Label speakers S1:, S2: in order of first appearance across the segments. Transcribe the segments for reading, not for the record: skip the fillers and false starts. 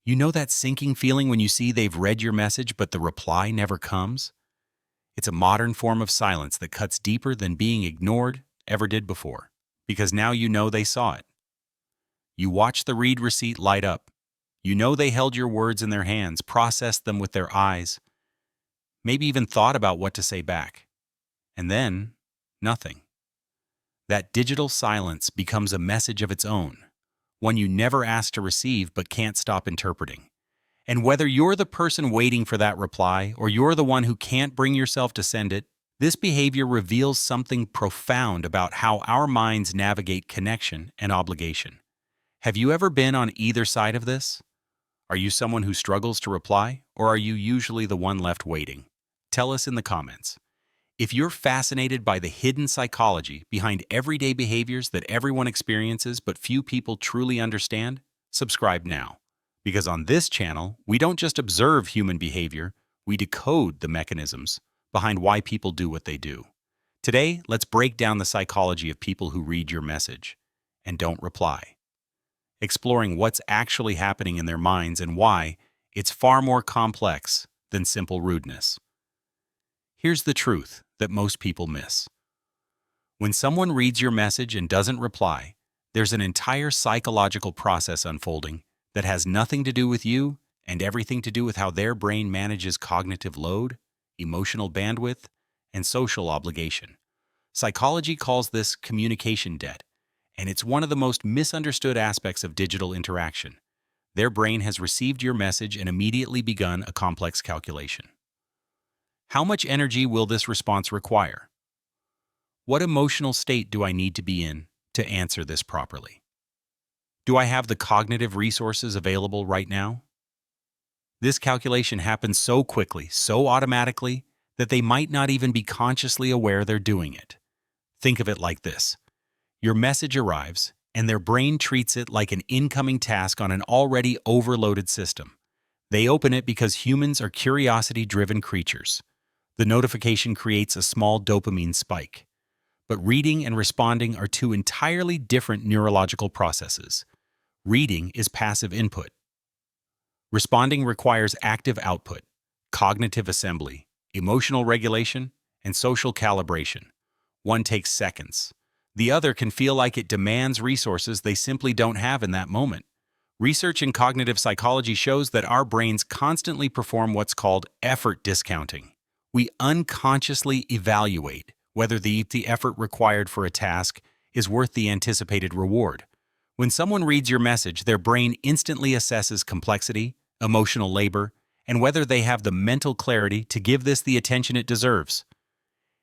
S1: You know that sinking feeling when you see they've read your message but the reply never comes? It's a modern form of silence that cuts deeper than being ignored ever did before, because now you know they saw it. You watch the read receipt light up. You know they held your words in their hands, processed them with their eyes, maybe even thought about what to say back. And then, nothing. That digital silence becomes a message of its own, one you never asked to receive but can't stop interpreting. And whether you're the person waiting for that reply or you're the one who can't bring yourself to send it, this behavior reveals something profound about how our minds navigate connection and obligation. Have you ever been on either side of this? Are you someone who struggles to reply, or are you usually the one left waiting? Tell us in the comments. If you're fascinated by the hidden psychology behind everyday behaviors that everyone experiences but few people truly understand, subscribe now. Because on this channel, we don't just observe human behavior, we decode the mechanisms behind why people do what they do. Today, let's break down the psychology of people who read your message and don't reply, exploring what's actually happening in their minds and why it's far more complex than simple rudeness. Here's the truth that most people miss. When someone reads your message and doesn't reply, there's an entire psychological process unfolding that has nothing to do with you and everything to do with how their brain manages cognitive load, emotional bandwidth, and social obligation. Psychology calls this communication debt, and it's one of the most misunderstood aspects of digital interaction. Their brain has received your message and immediately begun a complex calculation. How much energy will this response require? What emotional state do I need to be in to answer this properly? Do I have the cognitive resources available right now? This calculation happens so quickly, so automatically, that they might not even be consciously aware they're doing it. Think of it like this. Your message arrives, and their brain treats it like an incoming task on an already overloaded system. They open it because humans are curiosity-driven creatures. The notification creates a small dopamine spike. But reading and responding are two entirely different neurological processes. Reading is passive input. Responding requires active output, cognitive assembly, emotional regulation, and social calibration. One takes seconds. The other can feel like it demands resources they simply don't have in that moment. Research in cognitive psychology shows that our brains constantly perform what's called effort discounting. We unconsciously evaluate whether the effort required for a task is worth the anticipated reward. When someone reads your message, their brain instantly assesses complexity, emotional labor, and whether they have the mental clarity to give this the attention it deserves.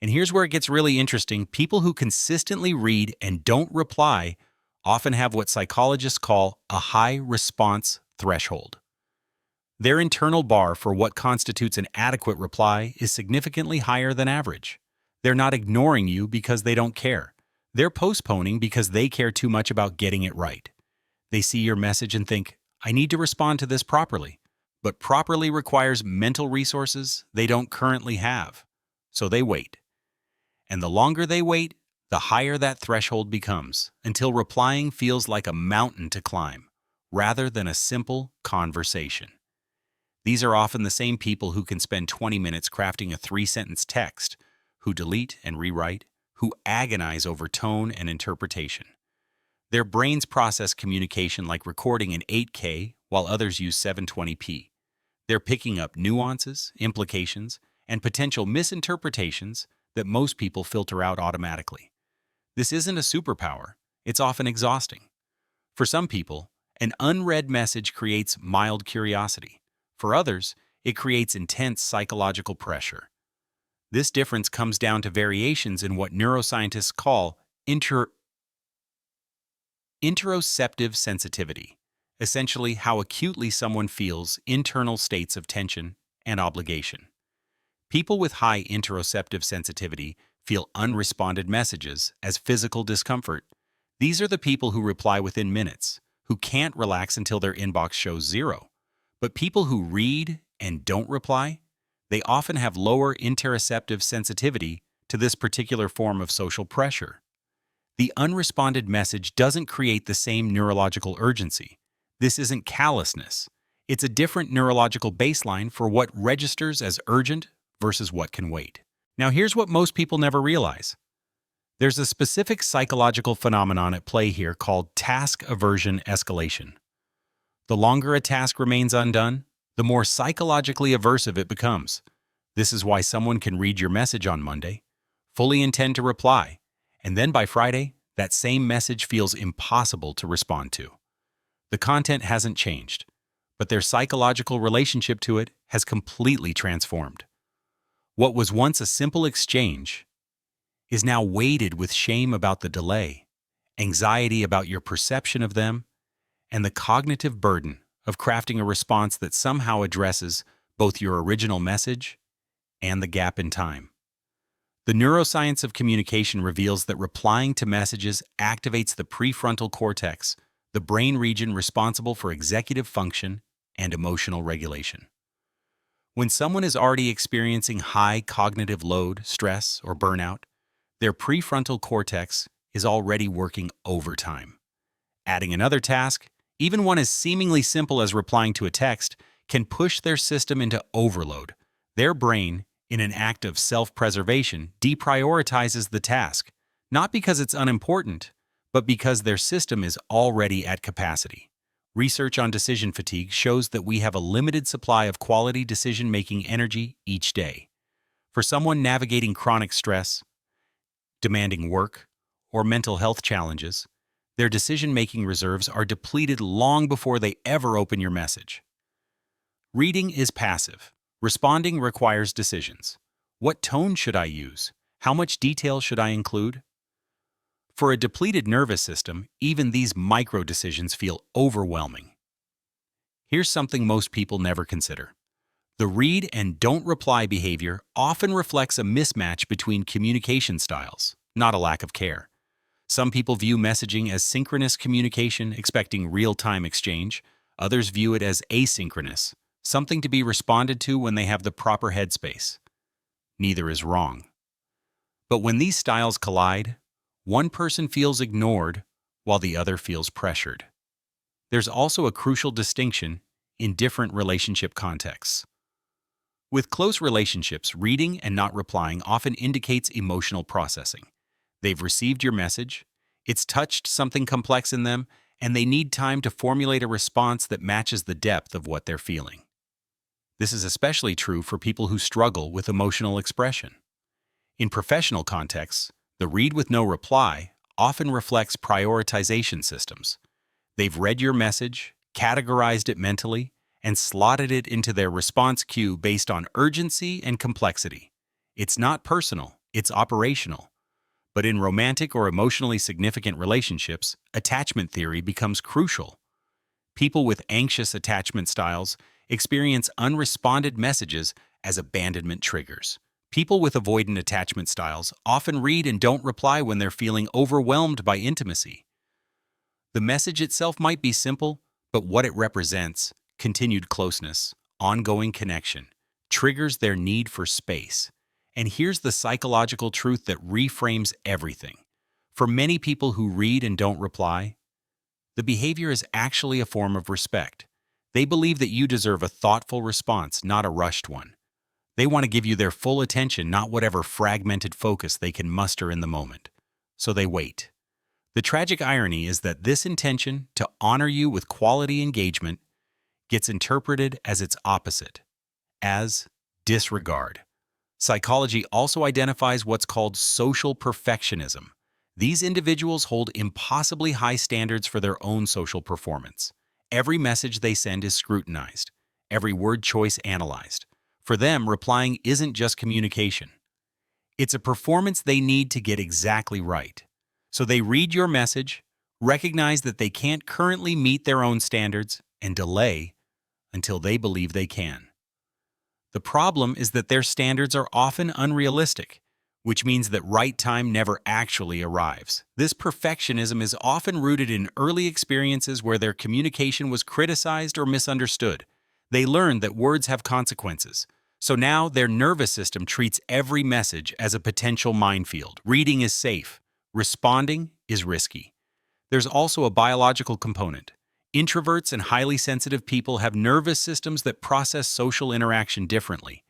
S1: And here's where it gets really interesting. People who consistently read and don't reply often have what psychologists call a high response threshold. Their internal bar for what constitutes an adequate reply is significantly higher than average. They're not ignoring you because they don't care. They're postponing because they care too much about getting it right. They see your message and think, I need to respond to this properly. But properly requires mental resources they don't currently have. So they wait. And the longer they wait, the higher that threshold becomes, until replying feels like a mountain to climb, rather than a simple conversation. These are often the same people who can spend 20 minutes crafting a 3-sentence text, who delete and rewrite, who agonize over tone and interpretation. Their brains process communication like recording in 8K while others use 720p. They're picking up nuances, implications, and potential misinterpretations that most people filter out automatically. This isn't a superpower. It's often exhausting. For some people, an unread message creates mild curiosity. For others, it creates intense psychological pressure. This difference comes down to variations in what neuroscientists call interoceptive sensitivity, essentially how acutely someone feels internal states of tension and obligation. People with high interoceptive sensitivity feel unresponded messages as physical discomfort. These are the people who reply within minutes, who can't relax until their inbox shows 0. But people who read and don't reply, they often have lower interoceptive sensitivity to this particular form of social pressure. The unresponded message doesn't create the same neurological urgency. This isn't callousness. It's a different neurological baseline for what registers as urgent versus what can wait. Now, here's what most people never realize. There's a specific psychological phenomenon at play here called task aversion escalation. The longer a task remains undone, the more psychologically aversive it becomes. This is why someone can read your message on Monday, fully intend to reply, and then by Friday, that same message feels impossible to respond to. The content hasn't changed, but their psychological relationship to it has completely transformed. What was once a simple exchange is now weighted with shame about the delay, anxiety about your perception of them, and the cognitive burden of crafting a response that somehow addresses both your original message and the gap in time. The neuroscience of communication reveals that replying to messages activates the prefrontal cortex, the brain region responsible for executive function and emotional regulation. When someone is already experiencing high cognitive load, stress, or burnout, their prefrontal cortex is already working overtime. Adding another task, even one as seemingly simple as replying to a text, can push their system into overload. Their brain, in an act of self-preservation, deprioritizes the task, not because it's unimportant, but because their system is already at capacity. Research on decision fatigue shows that we have a limited supply of quality decision-making energy each day. For someone navigating chronic stress, demanding work, or mental health challenges, their decision-making reserves are depleted long before they ever open your message. Reading is passive. Responding requires decisions. What tone should I use? How much detail should I include? For a depleted nervous system, even these micro-decisions feel overwhelming. Here's something most people never consider. The read and don't reply behavior often reflects a mismatch between communication styles, not a lack of care. Some people view messaging as synchronous communication, expecting real-time exchange. Others view it as asynchronous, something to be responded to when they have the proper headspace. Neither is wrong. But when these styles collide, one person feels ignored while the other feels pressured. There's also a crucial distinction in different relationship contexts. With close relationships, reading and not replying often indicates emotional processing. They've received your message, it's touched something complex in them, and they need time to formulate a response that matches the depth of what they're feeling. This is especially true for people who struggle with emotional expression. In professional contexts, the read with no reply often reflects prioritization systems. They've read your message, categorized it mentally, and slotted it into their response queue based on urgency and complexity. It's not personal, it's operational. But in romantic or emotionally significant relationships, attachment theory becomes crucial. People with anxious attachment styles experience unresponded messages as abandonment triggers. People with avoidant attachment styles often read and don't reply when they're feeling overwhelmed by intimacy. The message itself might be simple, but what it represents, continued closeness, ongoing connection, triggers their need for space. And here's the psychological truth that reframes everything. For many people who read and don't reply, the behavior is actually a form of respect. They believe that you deserve a thoughtful response, not a rushed one. They want to give you their full attention, not whatever fragmented focus they can muster in the moment. So they wait. The tragic irony is that this intention to honor you with quality engagement gets interpreted as its opposite, as disregard. Psychology also identifies what's called social perfectionism. These individuals hold impossibly high standards for their own social performance. Every message they send is scrutinized, every word choice analyzed. For them, replying isn't just communication. It's a performance they need to get exactly right. So they read your message, recognize that they can't currently meet their own standards, and delay until they believe they can. The problem is that their standards are often unrealistic, which means that right time never actually arrives. This perfectionism is often rooted in early experiences where their communication was criticized or misunderstood. They learned that words have consequences. So now their nervous system treats every message as a potential minefield. Reading is safe. Responding is risky. There's also a biological component. Introverts and highly sensitive people have nervous systems that process social interaction differently.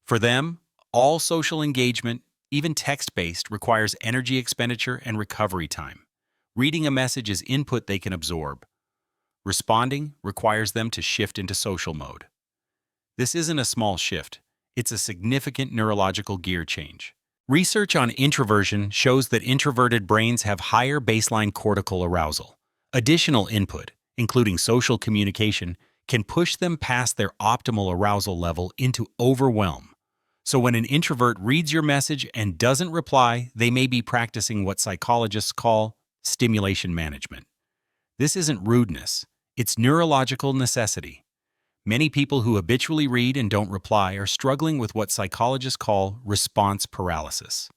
S1: For them, all social engagement, even text-based, requires energy expenditure and recovery time. Reading a message is input they can absorb. Responding requires them to shift into social mode. This isn't a small shift, it's a significant neurological gear change. Research on introversion shows that introverted brains have higher baseline cortical arousal. Additional input, including social communication, can push them past their optimal arousal level into overwhelm. So when an introvert reads your message and doesn't reply, they may be practicing what psychologists call stimulation management. This isn't rudeness, it's neurological necessity. Many people who habitually read and don't reply are struggling with what psychologists call response paralysis.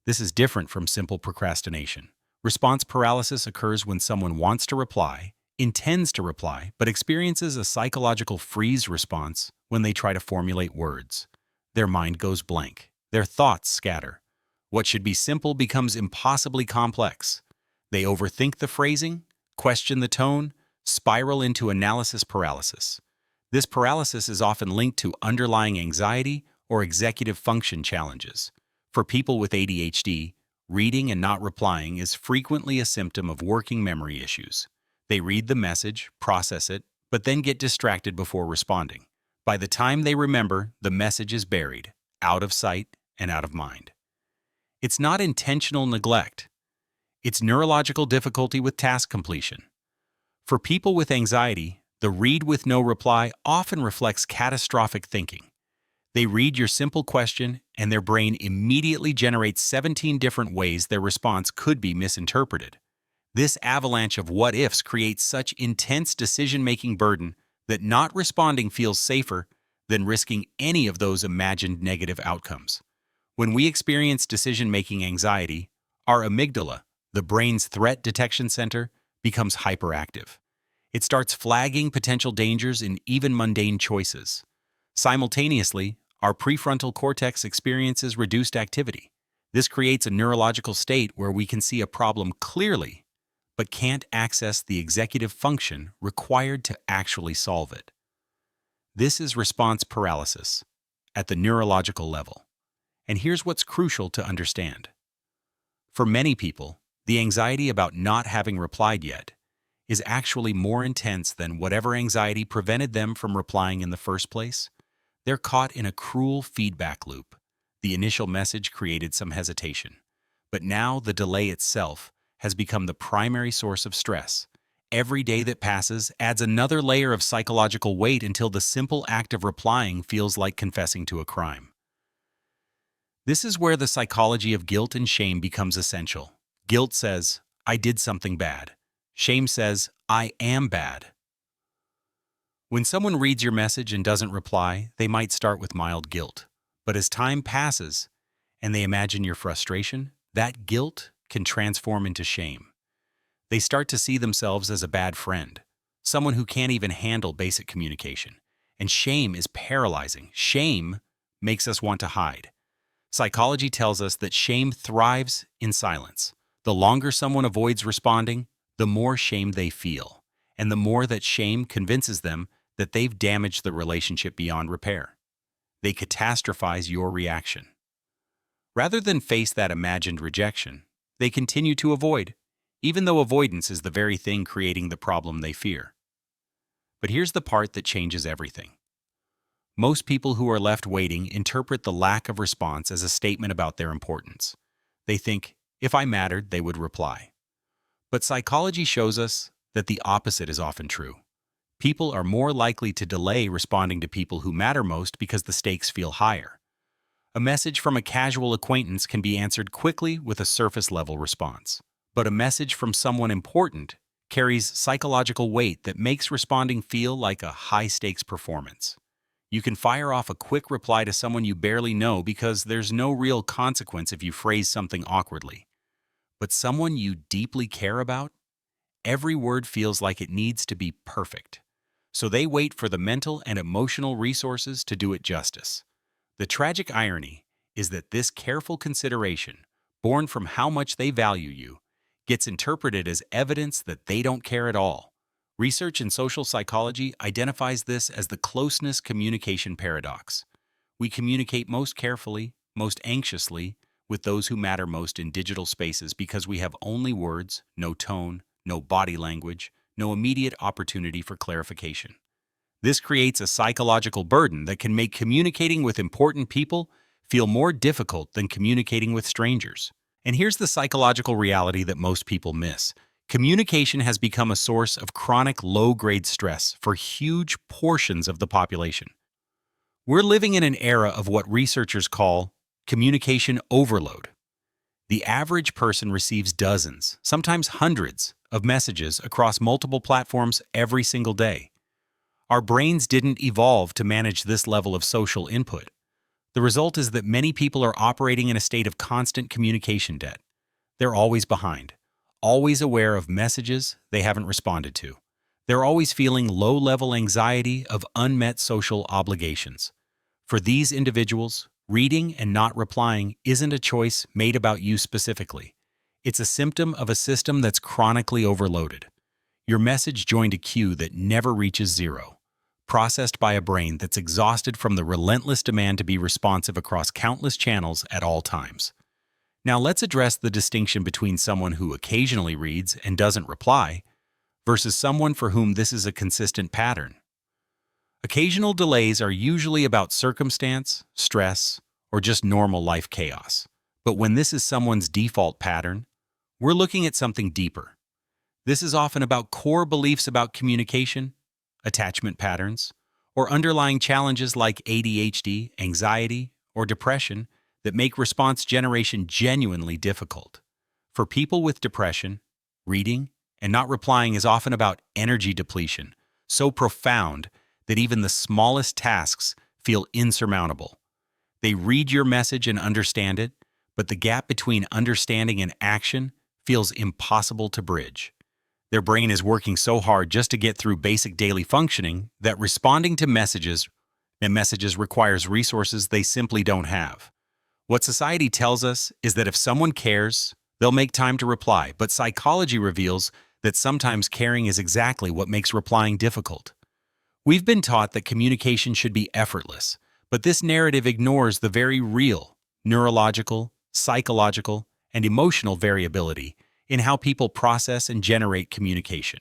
S1: This is different from simple procrastination. Response paralysis occurs when someone wants to reply, intends to reply, but experiences a psychological freeze response when they try to formulate words. Their mind goes blank. Their thoughts scatter. What should be simple becomes impossibly complex. They overthink the phrasing, question the tone, spiral into analysis paralysis. This paralysis is often linked to underlying anxiety or executive function challenges. For people with ADHD, reading and not replying is frequently a symptom of working memory issues. They read the message, process it, but then get distracted before responding. By the time they remember, the message is buried, out of sight and out of mind. It's not intentional neglect. It's neurological difficulty with task completion. For people with anxiety, the read with no reply often reflects catastrophic thinking. They read your simple question, and their brain immediately generates 17 different ways their response could be misinterpreted. This avalanche of what-ifs creates such intense decision-making burden that not responding feels safer than risking any of those imagined negative outcomes. When we experience decision-making anxiety, our amygdala, the brain's threat detection center, becomes hyperactive. It starts flagging potential dangers in even mundane choices. Simultaneously, our prefrontal cortex experiences reduced activity. This creates a neurological state where we can see a problem clearly, but can't access the executive function required to actually solve it. This is response paralysis at the neurological level. And here's what's crucial to understand. For many people, the anxiety about not having replied yet is actually more intense than whatever anxiety prevented them from replying in the first place. They're caught in a cruel feedback loop. The initial message created some hesitation, but now the delay itself has become the primary source of stress. Every day that passes adds another layer of psychological weight until the simple act of replying feels like confessing to a crime. This is where the psychology of guilt and shame becomes essential. Guilt says, I did something bad. Shame says, I am bad. When someone reads your message and doesn't reply, they might start with mild guilt. But as time passes and they imagine your frustration, that guilt can transform into shame. They start to see themselves as a bad friend, someone who can't even handle basic communication. And shame is paralyzing. Shame makes us want to hide. Psychology tells us that shame thrives in silence. The longer someone avoids responding, the more shame they feel, and the more that shame convinces them that they've damaged the relationship beyond repair. They catastrophize your reaction. Rather than face that imagined rejection, they continue to avoid, even though avoidance is the very thing creating the problem they fear. But here's the part that changes everything. Most people who are left waiting interpret the lack of response as a statement about their importance. They think, if I mattered, they would reply. But psychology shows us that the opposite is often true. People are more likely to delay responding to people who matter most because the stakes feel higher. A message from a casual acquaintance can be answered quickly with a surface-level response. But a message from someone important carries psychological weight that makes responding feel like a high-stakes performance. You can fire off a quick reply to someone you barely know because there's no real consequence if you phrase something awkwardly. But someone you deeply care about, every word feels like it needs to be perfect. So they wait for the mental and emotional resources to do it justice. The tragic irony is that this careful consideration, born from how much they value you, gets interpreted as evidence that they don't care at all. Research in social psychology identifies this as the closeness communication paradox. We communicate most carefully, most anxiously, with those who matter most in digital spaces because we have only words, no tone, no body language, no immediate opportunity for clarification. This creates a psychological burden that can make communicating with important people feel more difficult than communicating with strangers. And here's the psychological reality that most people miss. Communication has become a source of chronic low-grade stress for huge portions of the population. We're living in an era of what researchers call communication overload. The average person receives dozens, sometimes hundreds, of messages across multiple platforms every single day. Our brains didn't evolve to manage this level of social input. The result is that many people are operating in a state of constant communication debt. They're always behind, always aware of messages they haven't responded to. They're always feeling low-level anxiety of unmet social obligations. For these individuals, reading and not replying isn't a choice made about you specifically. It's a symptom of a system that's chronically overloaded. Your message joined a queue that never reaches zero, processed by a brain that's exhausted from the relentless demand to be responsive across countless channels at all times. Now let's address the distinction between someone who occasionally reads and doesn't reply versus someone for whom this is a consistent pattern. Occasional delays are usually about circumstance, stress, or just normal life chaos. But when this is someone's default pattern, we're looking at something deeper. This is often about core beliefs about communication, attachment patterns, or underlying challenges like ADHD, anxiety, or depression that make response generation genuinely difficult. For people with depression, reading and not replying is often about energy depletion, so profound that even the smallest tasks feel insurmountable. They read your message and understand it, but the gap between understanding and action feels impossible to bridge. Their brain is working so hard just to get through basic daily functioning that responding to messages requires resources they simply don't have. What society tells us is that if someone cares, they'll make time to reply, but psychology reveals that sometimes caring is exactly what makes replying difficult. We've been taught that communication should be effortless, but this narrative ignores the very real neurological, psychological, and emotional variability in how people process and generate communication.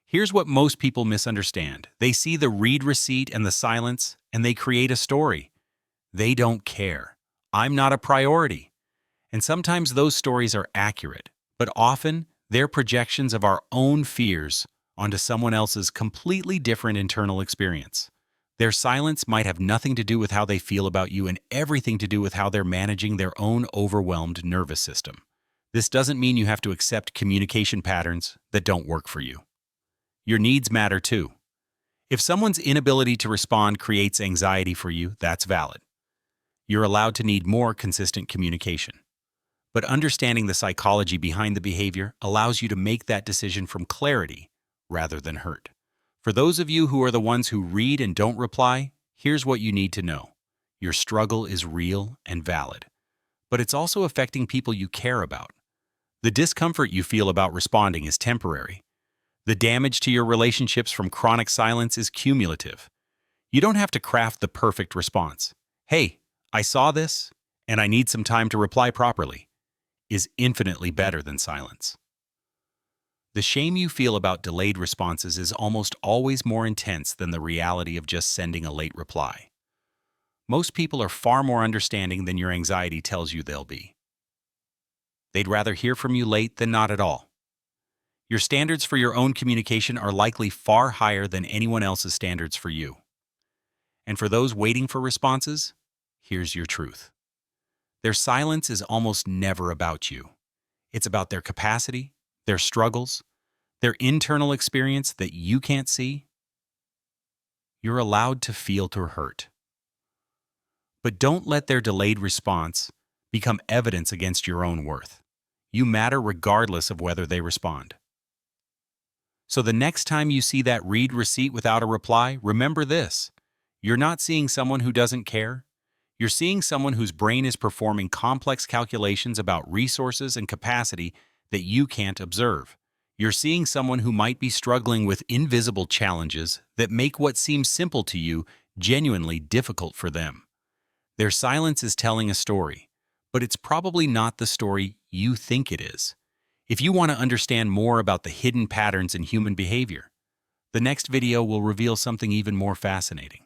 S1: Here's what most people misunderstand. They see the read receipt and the silence, and they create a story. They don't care. I'm not a priority. And sometimes those stories are accurate, but often they're projections of our own fears onto someone else's completely different internal experience. Their silence might have nothing to do with how they feel about you and everything to do with how they're managing their own overwhelmed nervous system. This doesn't mean you have to accept communication patterns that don't work for you. Your needs matter too. If someone's inability to respond creates anxiety for you, that's valid. You're allowed to need more consistent communication. But understanding the psychology behind the behavior allows you to make that decision from clarity rather than hurt. For those of you who are the ones who read and don't reply, here's what you need to know. Your struggle is real and valid, but it's also affecting people you care about. The discomfort you feel about responding is temporary. The damage to your relationships from chronic silence is cumulative. You don't have to craft the perfect response. Hey, I saw this, and I need some time to reply properly, is infinitely better than silence. The shame you feel about delayed responses is almost always more intense than the reality of just sending a late reply. Most people are far more understanding than your anxiety tells you they'll be. They'd rather hear from you late than not at all. Your standards for your own communication are likely far higher than anyone else's standards for you. And for those waiting for responses, here's your truth. Their silence is almost never about you. It's about their capacity, their struggles, their internal experience that you can't see. You're allowed to feel to hurt. But don't let their delayed response become evidence against your own worth. You matter regardless of whether they respond. So the next time you see that read receipt without a reply, remember this. You're not seeing someone who doesn't care. You're seeing someone whose brain is performing complex calculations about resources and capacity that you can't observe. You're seeing someone who might be struggling with invisible challenges that make what seems simple to you genuinely difficult for them. Their silence is telling a story, but it's probably not the story you think it is. If you want to understand more about the hidden patterns in human behavior, the next video will reveal something even more fascinating.